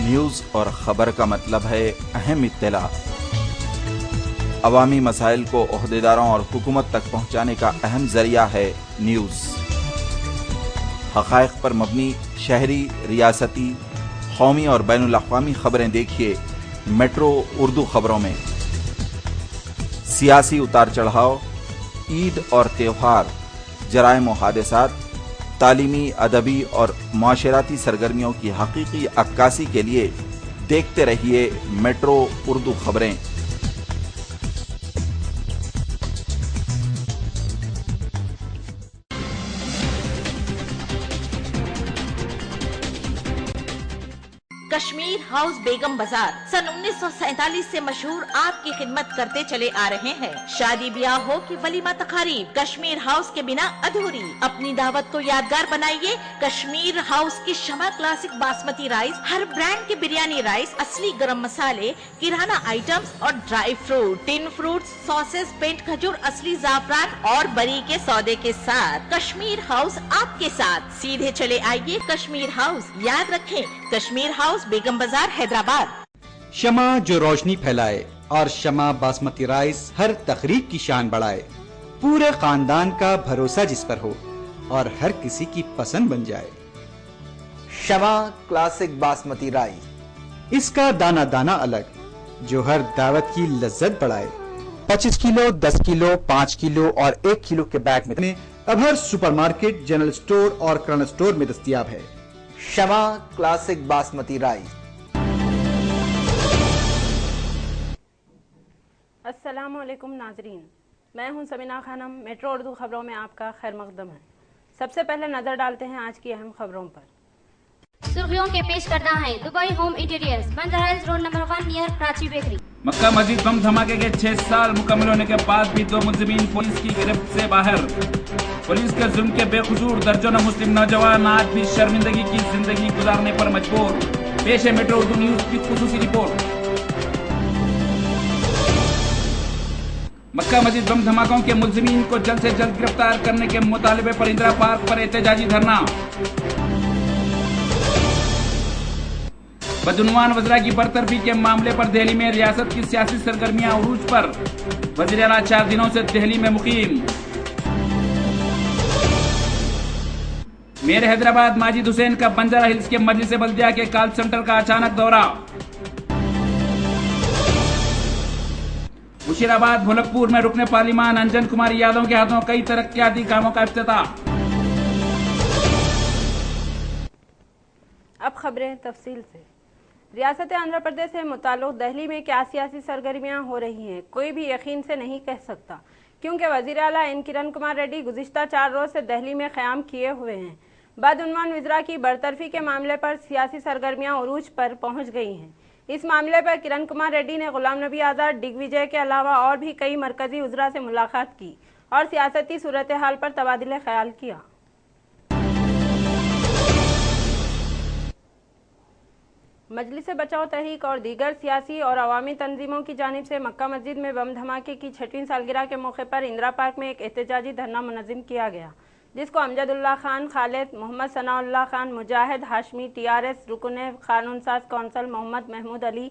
News और खबर का मतलब है अहम इत्तला। अवामी मसाइल को ओहदेदारों और हुकूमत तक पहुंचाने का अहम जरिया है न्यूज़। हक़ाइक़ पर मबनी शहरी, रियासती, कौमी और बैनुल अक़वामी खबरें देखिए मेट्रो उर्दू खबरों में। सियासी उतार चढ़ाव, ईद और त्योहार, जराइम और हादसात, तालीमी, अदबी और माशराती सरगर्मियों की हकीकी अक्कासी के लिए देखते रहिए मेट्रो उर्दू खबरें। कश्मीर हाउस बेगम बाजार सन 1947 से मशहूर आपकी खिदमत करते चले आ रहे हैं। शादी ब्याह हो कि वलीमा तकारीब, कश्मीर हाउस के बिना अधूरी। अपनी दावत को यादगार बनाइए कश्मीर हाउस की शमा क्लासिक बासमती राइस, हर ब्रांड के बिरयानी राइस, असली गरम मसाले, किराना आइटम्स और dry fruit, tin fruits, sauces, पेंट खजूर, असली जाफरान और बरी के सौदे के साथ कश्मीर हाउस आपके साथ। सीधे चले आइए कश्मीर हाउस। याद रखें कश्मीर हाउस, बेगम बाजार, हैदराबाद। शमा जो रोशनी फैलाए और शमा बासमती राइस हर तकरीब की शान बढ़ाए। पूरे खानदान का भरोसा जिस पर हो और हर किसी की पसंद बन जाए। शमा क्लासिक बासमती राइस, इसका दाना दाना अलग जो हर दावत की लज्जत बढ़ाए। 25 किलो, 10 किलो, 5 किलो और 1 किलो के बैग में अब हर सुपरमार्केट, जनरल स्टोर और किराना स्टोर में दस्तयाब है। शमा क्लासिक बासमती राइस। अस्सलाम वालेकुम नाजरीन, मैं हूं समीना खानम। मेट्रो उर्दू खबरों में आपका खैर मकदम है। सबसे पहले नजर डालते हैं आज की अहम खबरों पर। सुर्खियों के पेश करना है Dubai home interiors, Banjara hills road number 1 near Prachi bakery. Mecca Masjid bomb धमाके के 6 साल मुकम्मल होने के बाद भी 2 मुलजिमीन पुलिस की गिरफ्त से बाहर। पुलिस के जुल्म के बेकसूर दर्जनों मुस्लिम नौजवान आज भी शर्मिंदगी की जिंदगी गुजारने पर मजबूर। पेश है मेट्रो उर्दू न्यूज की खुसूसी रिपोर्ट। मक्का मस्जिद बम धमाकों के मुलजिमीन को जल्द से जल्द गिरफ्तार करने के मुतालबे पर इंदिरा पार्क पर एहतजाजी धरना। बदउनवान वज़रा की बरतरफी के मामले पर दिल्ली में रियासत की सियासी सरगर्मियां उरूज पर। वज़ीर आला 4 दिनों से दिल्ली में मुकीम। मेयर हैदराबाद माजिद हुसैन का बंजारा हिल्स के मजलिस बल्दिया के कॉल सेंटर का अचानक दौरा। मुशीराबाद भोलकपुर में रुकने पार्लिमान अंजन कुमारी यादव के हाथों कई तरक्याती कामों का इफ्तिताह। अब खबरें तफसील से। रियासत आंध्र प्रदेश से मुताल्लिक़ दिल्ली में क्या सियासी सरगर्मियां हो रही हैं, कोई भी यकीन से नहीं कह सकता, क्योंकि वज़ीर आला एन किरण कुमार रेड्डी गुज़िश्ता 4 रोज से दिल्ली में क़याम किए हुए हैं। बदउनवान वज़रा की बरतरफी के मामले पर सियासी सरगर्मियां उरूज पर पहुंच गई हैं। इस मामले पर किरण कुमार रेड्डी ने गुलाम नबी आज़ाद, दिग्विजय के अलावा और भी कई मरकजी वज़रा से मुलाकात की और सियासती सूरत हाल पर तबादला ख्याल किया। मजलिस बचाओ तहरीक और दीगर सियासी और अवामी तंजीमों की जानिब से मक्का मस्जिद में बम धमाके की 6वीं सालगिरह के मौके पर इंदिरा पार्क में एक एहतजाजी धरना मुनज़्ज़म किया गया, जिसको अमजदुल्लाह खान, खालिद, मोहम्मद सनाउल्लाह खान, मुजाहिद हाशमी, TRS रुकने कानून साज कौंसल मोहम्मद महमूद अली,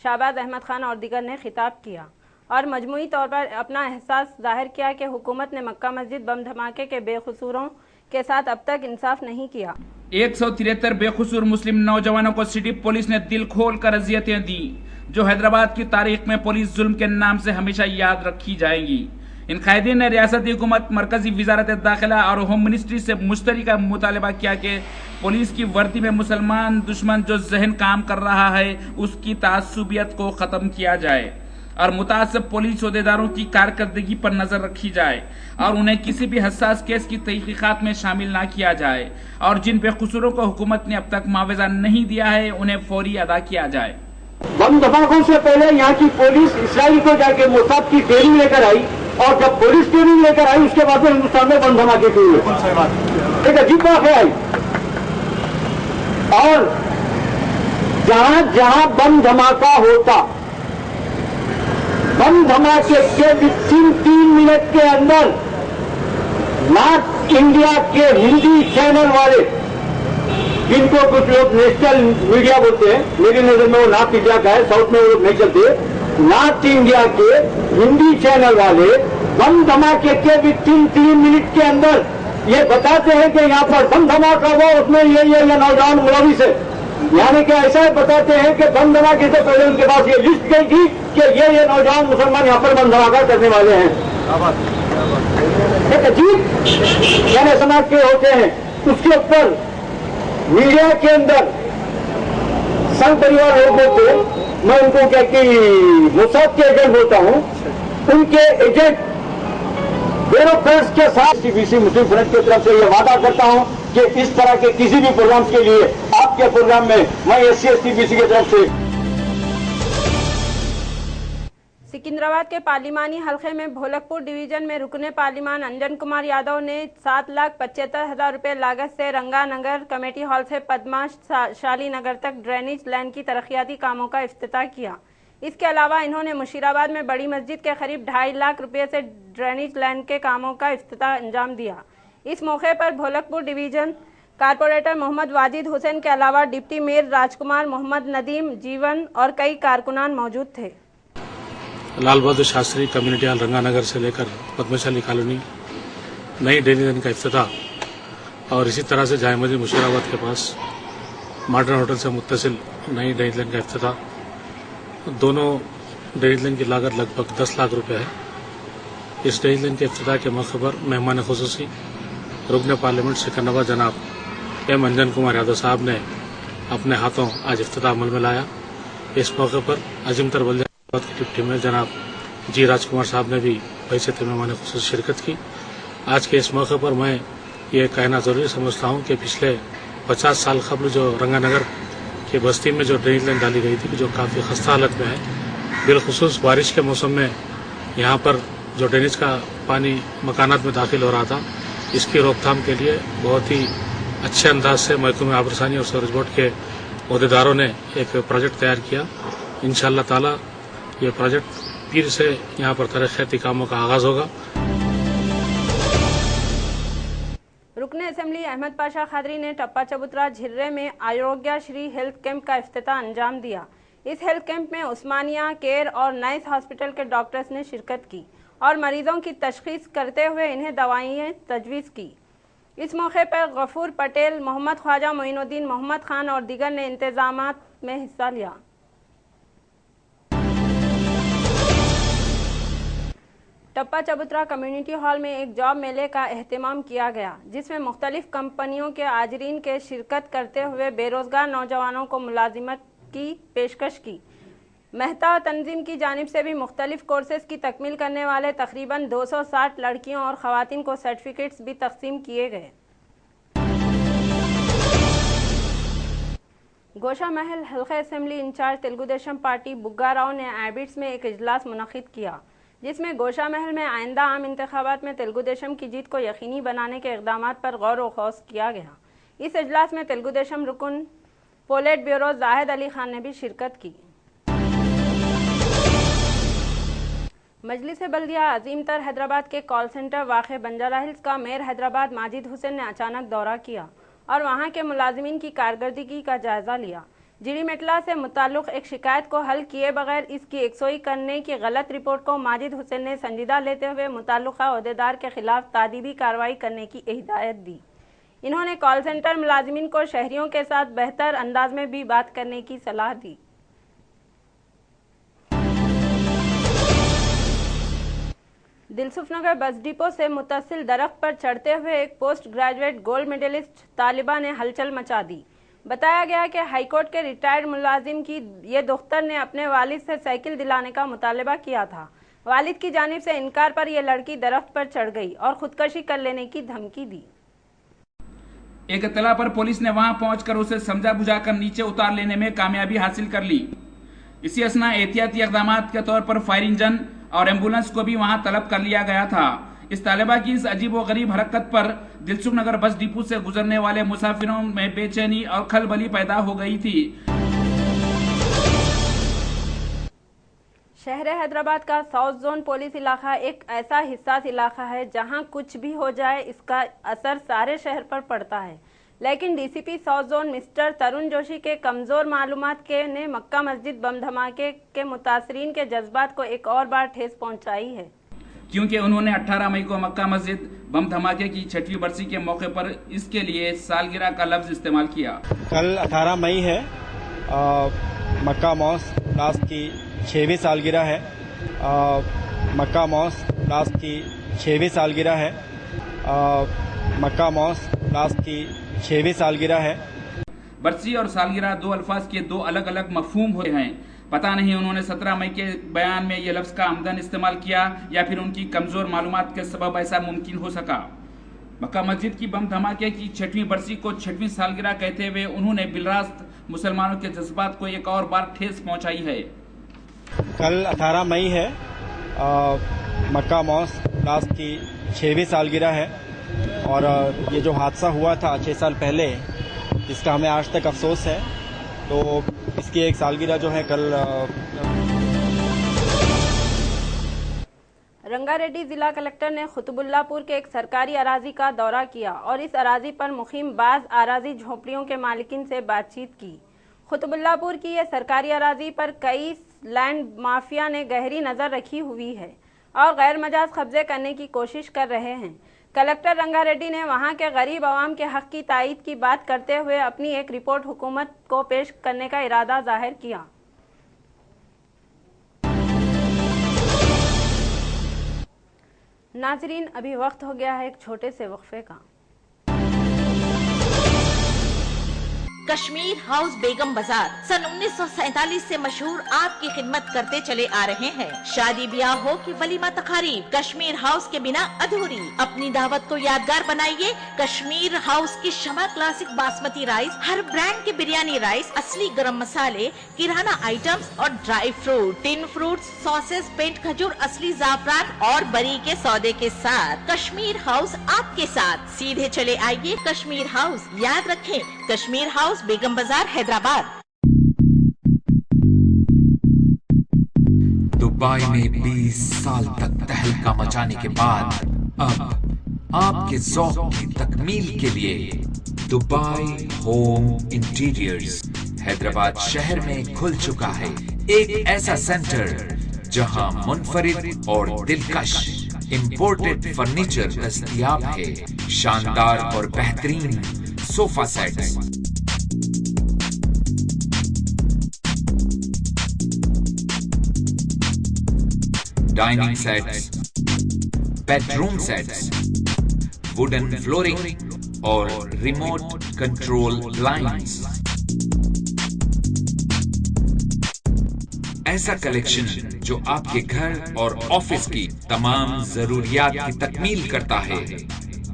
शाहबाज अहमद खान और दीगर ने खिताब किया और मजमूई तौर पर अपना एहसास जाहिर किया कि हुकूमत ने मक्का मस्जिद बम धमाके के बेकसूरों के साथ अब तक इंसाफ नहीं किया। 173 बेकसूर मुस्लिम नौजवानों को सिटी पुलिस ने दिल खोल कर अजियतें दी, जो हैदराबाद की तारीख में पुलिस जुल्म के नाम से हमेशा याद रखी जाएंगी। इन कैदीन ने रियासती हुकूमत, मरकजी वजारत दाखिला और होम मिनिस्ट्री से मुश्तरका मुतालबा किया कि पुलिस की वर्दी में मुसलमान दुश्मन जो जहन काम कर रहा है उसकी तासुबियत को खत्म किया जाए और मुतासब पुलिस ओहदेदारों की कारकर्दगी पर नजर रखी जाए और उन्हें किसी भी हसास केस की तहकीकात में शामिल ना किया जाए और जिन बेकसूरों को हुकूमत ने अब तक मुआवजा नहीं दिया है उन्हें फौरी अदा किया जाए। बम धमाकों से पहले यहाँ की पुलिस इसराइल को जाके मोसाद की ट्रेनिंग लेकर आई और जब पुलिस ट्रेनिंग लेकर आई उसके बाद हिंदुस्तान में बम धमाके हुए। एक अजीब बात है आई और जहां जहां बम धमाका होता, बम धमाके के 3 मिनट के अंदर नॉर्थ इंडिया के हिंदी चैनल वाले जिनको कुछ लोग नेशनल मीडिया बोलते हैं, मेरी नजर में वो नॉर्थ इंडिया का है, साउथ में वो लोग नहीं चलते। नॉर्थ इंडिया के हिंदी चैनल वाले बम धमाके के भी 3 मिनट के अंदर ये बताते हैं कि यहाँ पर बम धमाका हुआ, उसमें ये नौजवान मुलविस है, यानी कि ऐसा बताते हैं कि बम धमाके से पहले उनके पास ये लिस्ट गई थी कि ये नौजवान मुसलमान यहाँ पर बम धमाका करने वाले हैं। एक अजीब यानी समाज के होते हैं, उसके ऊपर मीडिया के अंदर संघ परिवार लोग बोलते हैं, मैं उनको क्या कि मोसाद के एजेंट बोलता हूं, उनके एजेंट ब्यूरोक्रेट्स के साथ सीबीसी मुस्लिम फ्रंट की तरफ से यह वादा करता हूं कि इस तरह के किसी भी प्रोग्राम के लिए आपके प्रोग्राम में मैं SC/ST/BC की तरफ से। सिकंदराबाद के पार्लिमानी हलके में भोलकपुर डिवीजन में रुकने पार्लिमान अंजन कुमार यादव ने 7,75,000 रुपए लागत से रंगानगर कमेटी हॉल से पद्मा शाली नगर तक ड्रेनेज लाइन की तरक्याती कामों का इफ्तिताह किया। इसके अलावा इन्होंने मुशीराबाद में बड़ी मस्जिद के करीब 2.5 लाख रुपए से ड्रेनेज लाइन के कामों का इफ्तिताह अंजाम दिया। इस मौके पर भोलकपुर डिवीजन कारपोरेटर मोहम्मद वाजिद हुसैन के अलावा डिप्टी मेयर राजकुमार, मोहम्मद नदीम, जीवन और कई कारकुनान मौजूद थे। लाल बहादुर शास्त्री कम्युनिटी हॉल रंगानगर से लेकर पद्मशाली कॉलोनी नई ड्रेनेज लाइन का इफ्तिताह और इसी तरह से जाए मस्जिद मुशीराबाद के पास मॉडर्न होटल से मुत्तसिल नई ड्रेनेज लाइन का इफ्तिताह। दोनों ड्रेनेज लाइन की लागत लगभग 10 लाख रुपए है। इस ड्रेनेज लाइन के इफ्तिताह के मौके पर मेहमान खुसूसी रुकन पार्लियामेंट सिकंदराबाद जनाब M. अंजन कुमार यादव साहब ने अपने हाथों आज इफ्तिताह अमल में लाया। इस मौके पर अजीमतर बल्दिया की डिप्टी में जनाब G. राजकुमार साहब ने भी हैसियत मेहमान खुसूसी शिरकत की। आज के इस मौके पर मैं ये कहना जरूरी समझता हूँ कि पिछले 50 साल कबल जो रंगानगर की बस्ती में जो ड्रेनेज लाइन डाली गई थी जो काफ़ी खस्ता हालत में है, बिलखुसूस बारिश के मौसम में यहाँ पर जो ड्रेनेज का पानी मकानात में दाखिल हो रहा था, इसकी रोकथाम के लिए बहुत ही अच्छे अंदाज से महकमे आबरसानी और सीवरेज बोर्ड के अहदेदारों ने एक प्रोजेक्ट तैयार किया। इंशाअल्लाह ताला ये प्रोजेक्ट फिर से यहाँ पर तरक्याती कामों का आगाज होगा। रुकने असेंबली अहमद पाशा खादरी ने टप्पा चबूतरा झिर्रे में आरोग्य श्री हेल्थ कैंप का इफ्तिताह अंजाम दिया। इस हेल्थ कैंप में उस्मानिया केयर और नाइस हॉस्पिटल के डॉक्टर्स ने शिरकत की और मरीजों की तशखीस करते हुए इन्हें दवाइयाँ तजवीज़ की। इस मौके पर गफूर पटेल, मोहम्मद ख्वाजा मोइनुद्दीन, मोहम्मद खान और दीगर ने इंतजामात में हिस्सा लिया। टप्पा चबूतरा कम्युनिटी हॉल में एक जॉब मेले का एहतमाम किया गया, जिसमें मुख्तलिफ कंपनियों के आजरीन के शिरकत करते हुए बेरोजगार नौजवानों को मुलाजिमत की पेशकश की। मेहता तंजीम की जानिब से भी मुख्तलिफ कोर्सेज की तकमील करने वाले तकरीबन 260 लड़कियों और ख़वातीन को सर्टिफिकेट्स भी तकसीम किए गए। गोशा महल हल्का assembly incharge Telugu Desam party Bugga Rao ने एबिट्स में एक इजलास मुनक़िद किया, जिसमें गोशा महल में आइंदा आम इंतखाबात में तेलुगु देशम की जीत को यकीनी बनाने के इक़दामात पर गौर व खौस किया गया। इस इजलास में तेलुगु देशम रुकन पोलिट ब्यूरो जाहिद अली खान ने भी शिरकत की। मजलिस बल्दिया अजीमतर हैदराबाद के कॉल सेंटर वाक़े बंजारा हिल्स का मेयर हैदराबाद माजिद हुसैन ने अचानक दौरा किया और वहां के मुलाजिमीन की कारकर्दगी का जायजा लिया। जिरीमेटला से मुताल्लिक़ एक शिकायत को हल किए बगैर इसकी एकसोई करने की गलत रिपोर्ट को माजिद हुसैन ने संजीदा लेते हुए मुताल्लिक़ा अहदेदार के खिलाफ तादीबी कार्रवाई करने की हिदायत दी। इन्होंने कॉल सेंटर मुलाजिमीन को शहरियों के साथ बेहतर अंदाज में भी बात करने की सलाह दी। दिलसुखनगर बस डिपो से मुतसिल दरख्त पर चढ़ते हुए एक पोस्ट ग्रेजुएट गोल्ड मेडलिस्ट तालिबा ने हलचल मचा दी। बताया गया कि हाईकोर्ट के रिटायर्ड मुलाजिम की ये दुख्तर ने अपने वालिद से साइकिल दिलाने का मुतालबा किया था। वालिद की जानिब से इनकार पर यह लड़की दरख्त पर चढ़ गई और खुदकशी कर लेने की धमकी दी। एक इत्तला पर पुलिस ने वहां पहुंचकर उसे समझा बुझाकर नीचे उतार लेने में कामयाबी हासिल कर ली। इसी असना एहतियाती इक़दामात के तौर पर फायर इंजन और एम्बुलेंस को भी वहां तलब कर लिया गया था। इस तालिबा की इस अजीब व गरीब हरकत पर दिलसुखनगर बस डिपो से गुजरने वाले मुसाफिरों में बेचैनी और खलबली पैदा हो गई थी। शहर हैदराबाद का साउथ जोन पुलिस इलाका एक ऐसा हिस्सास इलाका है जहां कुछ भी हो जाए इसका असर सारे शहर पर पड़ता है। लेकिन डीसीपी साउथ जोन मिस्टर तरुण जोशी के कमजोर मालूमात के ने मक्का मस्जिद बम धमाके के मुतासरीन के जज्बात को एक और बार ठेस पहुंचाई है, क्योंकि उन्होंने 18 मई को मक्का मस्जिद बम धमाके की 6वीं बरसी के मौके पर इसके लिए सालगिरह का लफ्ज इस्तेमाल किया। कल 18 मई है, मक्का मॉस्क ब्लास्ट की 6वीं सालगिरह है। मक्का मॉस्क ब्लास्ट की 6वीं सालगिरह है। मक्का मॉस्क ब्लास्ट की 6वीं सालगिरह है। बरसी और सालगिरह दो अल्फाज के दो अलग अलग मफहूम होते हैं। पता नहीं उन्होंने 17 मई के बयान में ये लफ्ज का आमदन इस्तेमाल किया या फिर उनकी कमजोर मालूमात के सबब ऐसा मुमकिन हो सका। मक्का मस्जिद की बम धमाके की 6वीं बरसी को 6वीं सालगिरह कहते हुए उन्होंने बिलरास्त मुसलमानों के जज्बात को एक और बार ठेस पहुंचाई है। कल 18 मई है, मक्का मॉस्क ब्लास्ट की 6वीं सालगिरह है और ये जो हादसा हुआ था 6 साल पहले, जिसका हमें आज तक अफसोस है, तो इसकी एक सालगिरह जो है कल। रंगारेड्डी जिला कलेक्टर ने खुतबुल्लापुर के एक सरकारी अराजी का दौरा किया और इस अराजी पर मुखीम बाज अराजी झोपड़ियों के मालिकिन से बातचीत की। खुतबुल्लापुर की यह सरकारी अराजी पर कई लैंड माफिया ने गहरी नजर रखी हुई है और गैर मजाज कब्जे करने की कोशिश कर रहे हैं। कलेक्टर रंगारेड्डी ने वहां के गरीब आवाम के हक की तायीद की बात करते हुए अपनी एक रिपोर्ट हुकूमत को पेश करने का इरादा जाहिर किया। नाजरीन, अभी वक्त हो गया है एक छोटे से वक्फे का। कश्मीर हाउस बेगम बाजार सन 1947 से मशहूर आपकी खिदमत करते चले आ रहे हैं। शादी ब्याह हो कि वलीमा तकारीब, कश्मीर हाउस के बिना अधूरी। अपनी दावत को यादगार बनाइए कश्मीर हाउस की शमा क्लासिक बासमती राइस, हर ब्रांड के बिरयानी राइस, असली गरम मसाले, किराना आइटम्स और dry fruit, tin fruits, sauces, पेंट खजूर, असली जाफरान और बरी के सौदे के साथ कश्मीर हाउस आपके साथ। सीधे चले आइए कश्मीर हाउस। याद रखें, कश्मीर हाउस बेगम बाजार, हैदराबाद। दुबई में 20 साल तक तहलका मचाने के बाद अब आपके ज़ौक़ की तकमील के लिए दुबई होम इंटीरियर्स हैदराबाद शहर में खुल चुका है। एक ऐसा सेंटर जहां मुनफरिद और दिलकश इंपोर्टेड फर्नीचर दस्तयाब है। शानदार और बेहतरीन sofa sets, dining sets, bedroom sets, wooden flooring और रिमोट कंट्रोल ब्लाइंड्स। ऐसा कलेक्शन जो आपके घर और ऑफिस की तमाम जरूरियात की तकमील करता है।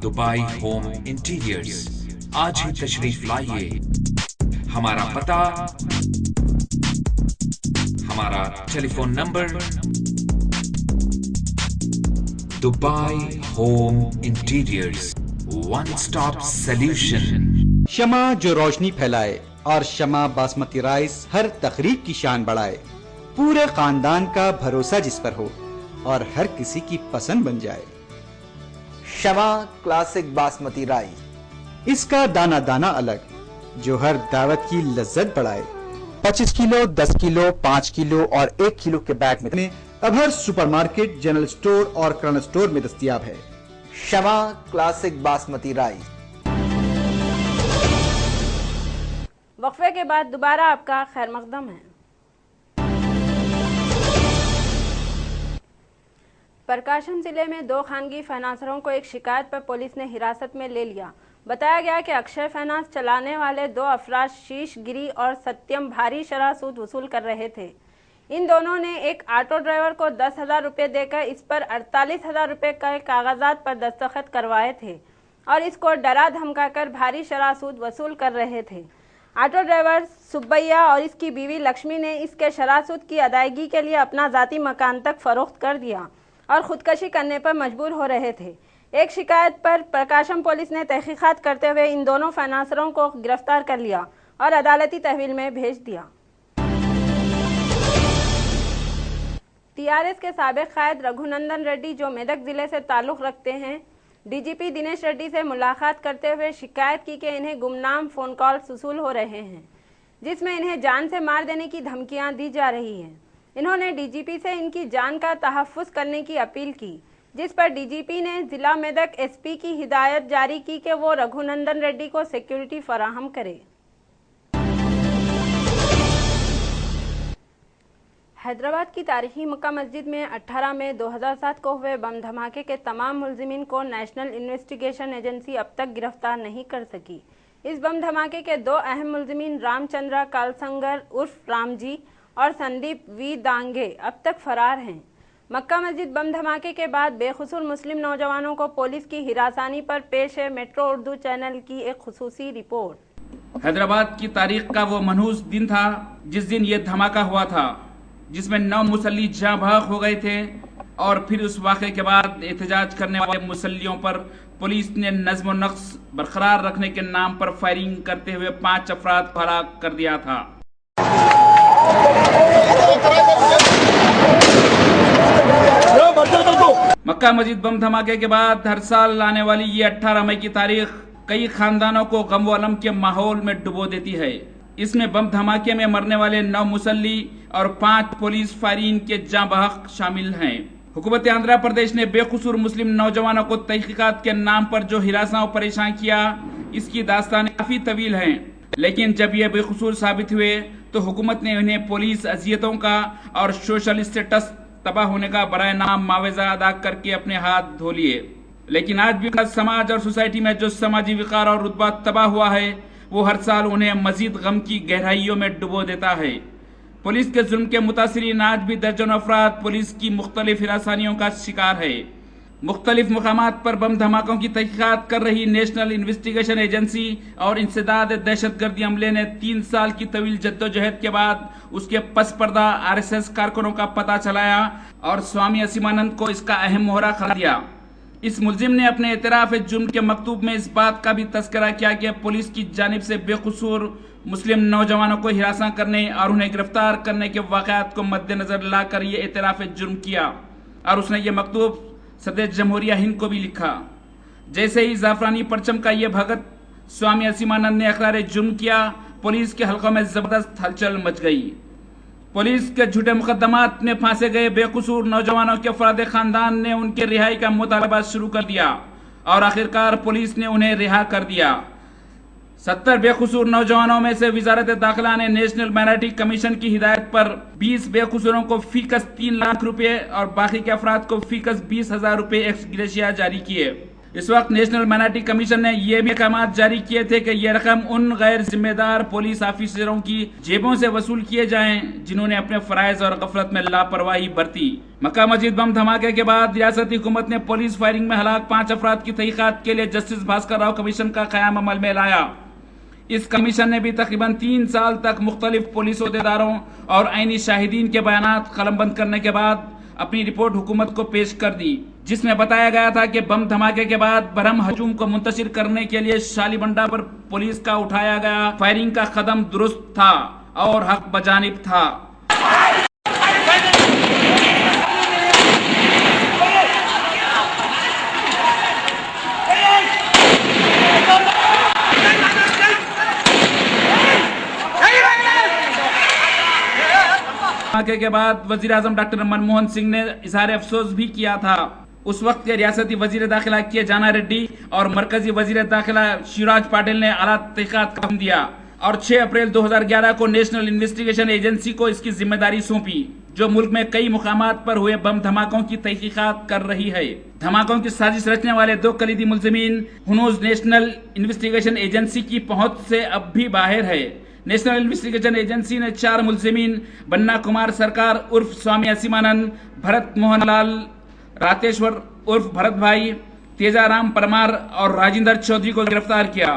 दुबई होम इंटीरियर्स, आज ही तशरीफ लाइए। हमारा पता, हमारा telephone number, Dubai home interiors, one stop solution. शमा जो रोशनी फैलाए और शमा बासमती राइस हर तकरीब की शान बढ़ाए। पूरे खानदान का भरोसा जिस पर हो और हर किसी की पसंद बन जाए। शमा क्लासिक बासमती राइस, इसका दाना दाना अलग, जो हर दावत की लज्जत बढ़ाए। 25 किलो, 10 किलो, 5 किलो और 1 किलो के बैग में अब हर सुपरमार्केट, जनरल स्टोर और किराना स्टोर में दस्तयाब है। शमा क्लासिक बासमती राइस। वक्फे के बाद दोबारा आपका खैर मकदम है। प्रकाशम जिले में 2 खानगी फाइनेंसरों को एक शिकायत पर पुलिस ने हिरासत में ले लिया। बताया गया कि अक्षय फाइनेंस चलाने वाले 2 अफराद शीश गिरी और सत्यम भारी शरह सूद वसूल कर रहे थे। इन दोनों ने एक ऑटो ड्राइवर को 10,000 रुपये देकर इस पर 48,000 रुपये के कागजात पर दस्तखत करवाए थे और इसको डरा धमकाकर भारी शरह सूद वसूल कर रहे थे। ऑटो ड्राइवर सुब्बैया और इसकी बीवी लक्ष्मी ने इसके शरह सूद की अदायगी के लिए अपना जाती मकान तक फरोख्त कर दिया और खुदकशी करने पर मजबूर हो रहे थे। एक शिकायत पर प्रकाशम पुलिस ने तहकीकात करते हुए इन दोनों फाइनेंसरों को गिरफ्तार कर लिया और अदालती तहवील में भेज दिया। टीआरएस के साबिक कायद रघुनंदन रेड्डी, जो मेदक जिले से ताल्लुक रखते हैं, डीजीपी दिनेश रेड्डी से मुलाकात करते हुए शिकायत की कि इन्हें गुमनाम फोन कॉल्स वसूल हो रहे हैं, जिसमें इन्हें जान से मार देने की धमकियां दी जा रही हैं। इन्होंने डीजीपी से इनकी जान का तहफ़्फ़ुज़ करने की अपील की, जिस पर डीजीपी ने जिला मेदक एसपी की हिदायत जारी की कि वो रघुनंदन रेड्डी को सिक्योरिटी फराहम करे। हैदराबाद की तारीखी मक्का मस्जिद में 18 मई 2007 को हुए बम धमाके के तमाम मुलजिमीन को नेशनल इन्वेस्टिगेशन एजेंसी अब तक गिरफ्तार नहीं कर सकी। इस बम धमाके के 2 अहम मुलजिमीन रामचंद्रा कालसंगर उर्फ रामजी और संदीप वी दांगे अब तक फरार हैं। मक्का मस्जिद बम धमाके के बाद बेखुसूर मुस्लिम नौजवानों को पुलिस की हिरासानी पर पेश है मेट्रो उर्दू चैनल की एक खुसूसी रिपोर्ट। हैदराबाद की तारीख का वो मनहूस दिन था जिस दिन ये धमाका हुआ था, जिसमें 9 मुसल्ली जाँ बहक हो गए थे और फिर उस वाक़े के बाद एहतजाज करने वाले मुसल्लियों पर पुलिस ने नज़्म व नक्श बरकरार रखने के नाम पर फायरिंग करते हुए 5 अफराद को हलाक कर दिया था। मक्का मस्जिद बम धमाके के बाद हर साल आने वाली ये 18 मई की तारीख कई खानदानों को गम व अलम के माहौल में डुबो देती है। इसमें बम धमाके में मरने वाले 9 मुसल्ली और 5 पुलिस फायरिंग के जाँ बहक शामिल हैं। हुकूमत आंध्र प्रदेश ने बेकसूर मुस्लिम नौजवानों को तहकीकात के नाम पर जो हिरासा और परेशान किया, इसकी दास्तान काफी तवील है, लेकिन जब ये बेकसूर साबित हुए तो हुकूमत ने उन्हें पुलिस अजियतों का और सोशल स्टेटस तबाह होने का बराए नाम मुआवजा अदा करके अपने हाथ धो लिए। लेकिन आज भी समाज और सोसाइटी में जो समाजी विकार और रुतबा तबाह हुआ है, वो हर साल उन्हें मजीद गम की गहराइयों में डुबो देता है। पुलिस के जुल्म के मुतासिरीन आज भी दर्जनों अफराद पुलिस की मुख्तलिफ हिरासानियों का शिकार है। मुख्तलिफ मुकामात पर बम धमाकों की तहकीकात कर रही नेशनल इन्वेस्टिगेशन एजेंसी और इंसदाद दहशतगर्दी अमले ने 3 साल की तवील जद्दोजहद के बाद उसके पस पर्दा RSS कारकुनों का पता चलाया और स्वामी असीमानंद को इसका अहम मोहरा करार दिया। इस मुलजिम ने अपने एतराफ जुर्म के मकतूब में इस बात का भी तस्करा किया कि पुलिस की जानिब से बेकसूर मुस्लिम नौजवानों को हिरासा करने और उन्हें गिरफ्तार करने के वाक़यात को मद्देनजर लाकर ये एतराफ जुर्म किया और उसने ये मकतूब सदर जमहूरिया हिंद को भी लिखा। जैसे ही जाफरानी परचम का ये भगत स्वामी असीमानंद ने इकरार जुर्म किया, पुलिस के हलकों में जबरदस्त हलचल मच गई। पुलिस के झूठे मुकदमात में फांसे गए बेकसूर नौजवानों के अफराद खानदान ने उनके रिहाई का मुतालबा शुरू कर दिया और आखिरकार पुलिस ने उन्हें रिहा कर दिया। 70 बेकसूर नौजवानों में से वजारत दाखिला ने नेशनल माइनॉरिटी कमीशन की हिदायत पर 20 बेकसूरों को फीकस 3 लाख रुपए और बाकी के अफराद को फीकस 20,000 रुपए एक्स ग्रेशिया जारी किए। इस वक्त नेशनल माइनॉरिटी कमीशन ने यह भी अहकाम जारी किए थे कि यह रकम उन गैर जिम्मेदार पुलिस ऑफिसरों की जेबों से वसूल किए जाएं जिन्होंने अपने फराइज और गफलत में लापरवाही बरती। मक्का मस्जिद बम धमाके के बाद रियासती हुकूमत ने पुलिस फायरिंग में हलाक 5 अफराद की तहकीकात के लिए जस्टिस भास्कर राव कमीशन का क़याम अमल में लाया। इस कमीशन ने भी तकरीबन 3 साल तक मुख्तलिफ पुलिस ओहदेदारों और आईनी शाहिदीन के बयानात कलमबंद करने के बाद अपनी रिपोर्ट हुकूमत को पेश कर दी, जिसमें बताया गया था कि बम धमाके के बाद बरहम हजूम को मुंतशिर करने के लिए शालीबंडा पर पुलिस का उठाया गया फायरिंग का कदम दुरुस्त था और हक बजानिब था। धमाके के बाद वजीर आजम डॉक्टर मनमोहन सिंह ने इजहार अफसोस भी किया था। उस वक्त के रियासती वजीर दाखिला के जाना रेड्डी और मरकजी वजीर दाखिला शिवराज पाटिल ने आला तहकीकात का हुक्म दिया और 6 अप्रैल 2011 को नेशनल इन्वेस्टिगेशन एजेंसी को इसकी जिम्मेदारी सौंपी, जो मुल्क में कई मुकामात पर हुए बम धमाकों की तहकीकात कर रही है। धमाकों की साजिश रचने वाले 2 कलीदी मुलजिमीन हुनूज नेशनल इन्वेस्टिगेशन एजेंसी की पहुंच से अब भी बाहर है। नेशनल इन्वेस्टिगेशन एजेंसी ने 4 मुलजिमीन बन्ना कुमार सरकार उर्फ स्वामी असीमानंद, भरत मोहन लाल रातेश्वर उर्फ भरत भाई, तेजाराम परमार और राजेंद्र चौधरी को गिरफ्तार किया।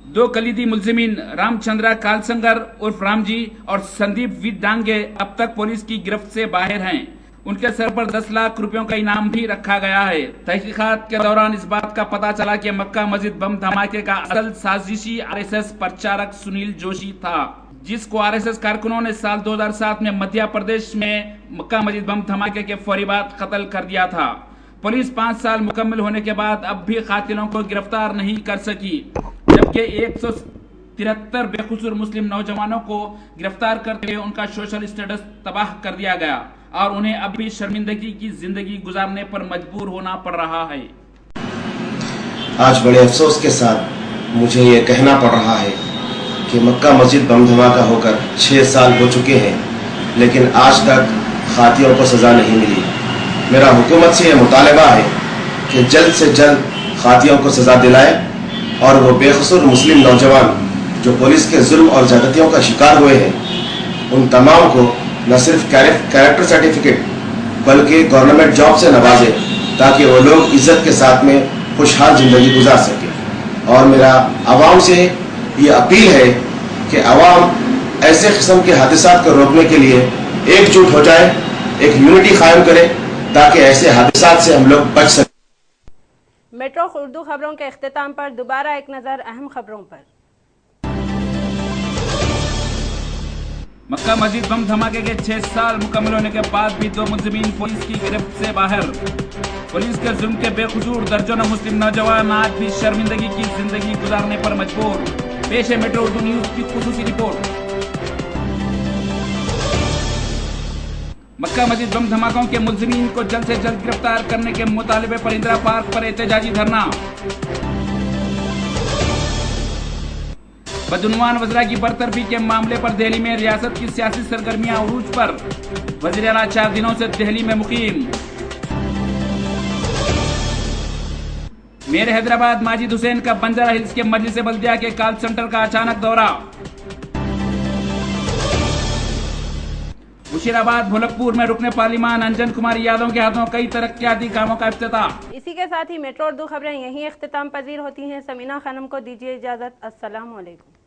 2 कलीदी मुलजिमीन रामचंद्रा कालसंगर उर्फ रामजी और संदीप वी डांगे अब तक पुलिस की गिरफ्त से बाहर हैं। उनके सर पर 10 लाख रुपयों का इनाम भी रखा गया है। तहकीकात के दौरान इस बात का पता चला कि मक्का मस्जिद बम धमाके का असल साजिशी RSS प्रचारक सुनील जोशी था, जिसको RSS कारकुनों ने साल 2007 में मध्य प्रदेश में मक्का मस्जिद बम धमाके के फौरी बाद कत्ल कर दिया था। पुलिस 5 साल मुकम्मल होने के बाद अब भी कातिलों को गिरफ्तार नहीं कर सकी, जबकि 173 बेकसूर मुस्लिम नौजवानों को गिरफ्तार करके उनका सोशल स्टेटस तबाह कर दिया गया और उन्हें अब भी शर्मिंदगी की जिंदगी गुजारने पर मजबूर होना पड़ रहा है। आज बड़े अफसोस के साथ मुझे ये कहना पड़ रहा है कि मक्का मस्जिद बम धमाका होकर 6 साल हो चुके हैं, लेकिन आज तक खातियों को सज़ा नहीं मिली। मेरा हुकूमत से ये मुतालबा है कि जल्द से जल्द खातियों को सज़ा दिलाए और वो बेकसूर मुस्लिम नौजवान जो पुलिस के जुल्म और ज़्यादतियों का शिकार हुए हैं, उन तमाम को न सिर्फ कैरेक्टर सर्टिफिकेट बल्कि गवर्नमेंट जॉब से नवाजे, ताकि वो लोग इज्जत के साथ में खुशहाल ज़िंदगी गुजार सकें। और मेरा आवाम से ये अपील है कि आवाम ऐसे किस्म के हादसात को रोकने के लिए एकजुट हो जाए, एक यूनिटी कायम करे, ताकि ऐसे हादसात से हम लोग बच सकें। मेट्रो उर्दू खबरों के इख्तिताम पर दोबारा एक नजर अहम खबरों पर। मक्का मस्जिद बम धमाके के 6 साल मुकम्मल होने के बाद भी 2 मुलजिमीन पुलिस की गिरफ्त से बाहर। पुलिस के जुल्म के बेकसूर दर्जनों मुस्लिम नौजवान आज भी शर्मिंदगी की जिंदगी गुजारने पर मजबूर। पेश है मेट्रो उर्दू न्यूज की खुसूसी रिपोर्ट। मक्का मस्जिद बम धमाकों के मुलजिमीन को जल्द से जल्द गिरफ्तार करने के मुतालबे पर इंदिरा पार्क पर एहतजाजी धरना। बदउनवान वज़रा की बरतरफी के मामले पर दिल्ली में रियासत की सियासी सरगर्मियां उरूज पर। वज़ीर आला 4 दिनों से दिल्ली में मुकीम। मेयर हैदराबाद माजिद हुसैन का बंजारा हिल्स के मजलिस बल्दिया के कॉल सेंटर का अचानक दौरा। मुशीराबाद भोलकपुर में रुकने पार्लिमान अंजन कुमारी यादव के हाथों कई तरक्याती कामों का इफ्तिताह। इसी के साथ ही मेट्रो उर्दू खबरें यहीं इख्तिताम पजीर होती हैं। समीना खानम को दीजिए इजाजत। अस्सलाम वालेकुम।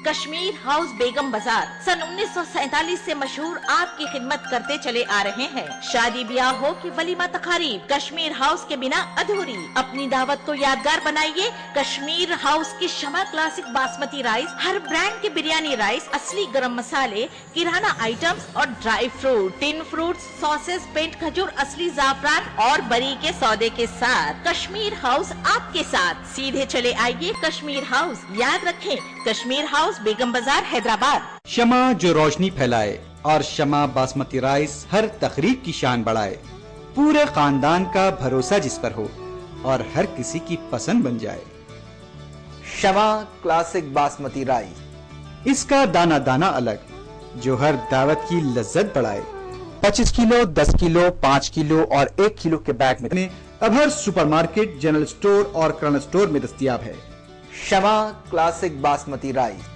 कश्मीर हाउस बेगम बाजार सन 1947 से मशहूर आपकी खिदमत करते चले आ रहे हैं। शादी ब्याह हो कि वलीमा तकारीब, कश्मीर हाउस के बिना अधूरी। अपनी दावत को यादगार बनाइए कश्मीर हाउस की शमा क्लासिक बासमती राइस, हर ब्रांड के बिरयानी राइस, असली गरम मसाले, किराना आइटम्स और dry fruit, tin fruits, sauces, पेंट खजूर, असली जाफरान और बरी के सौदे के साथ कश्मीर हाउस आपके साथ। सीधे चले आइए कश्मीर हाउस। याद रखें कश्मीर हाउस बेगम बाजार हैदराबाद। शमा जो रोशनी फैलाए और शमा बासमती राइस हर तकरीब की शान बढ़ाए। पूरे खानदान का भरोसा जिस पर हो और हर किसी की पसंद बन जाए। शमा क्लासिक बासमती राइस, इसका दाना दाना अलग जो हर दावत की लज्जत बढ़ाए। 25 किलो, 10 किलो, 5 किलो और 1 किलो के बैग में अब हर सुपरमार्केट, जनरल स्टोर और किराना स्टोर में दस्तयाब है। शमा क्लासिक बासमती राइस।